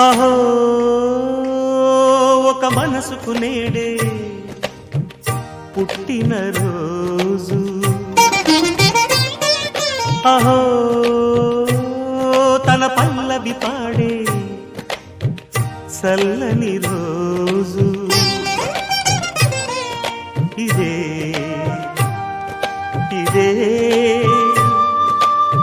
అహో ఒక మనసుకు నేడే పుట్టిన రోజు, అహో తన పల్లవి పాడే చల్లని రోజు, ఇదే ఇదే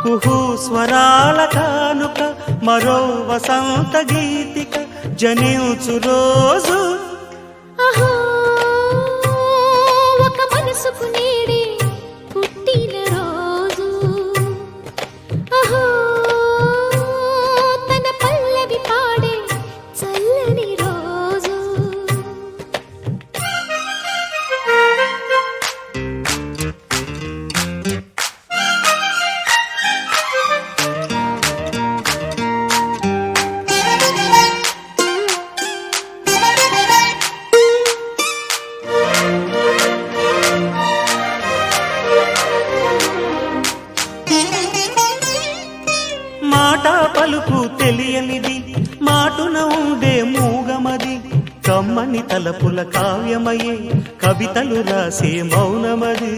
కుహు స్వరాల కానుక, మరో వసంత గీతిక జనించు రోజు. అహో ఒక మనసుకు నేడే పుట్టిన రోజు, అహో తన పల్లవి పాడే చల్లని రోజు. మాట పలుకు తెలియనిది, మాటున ఉండే మూగమది, కమ్మని తలపుల కావ్యమయే కవితలు రాసే మౌనమది.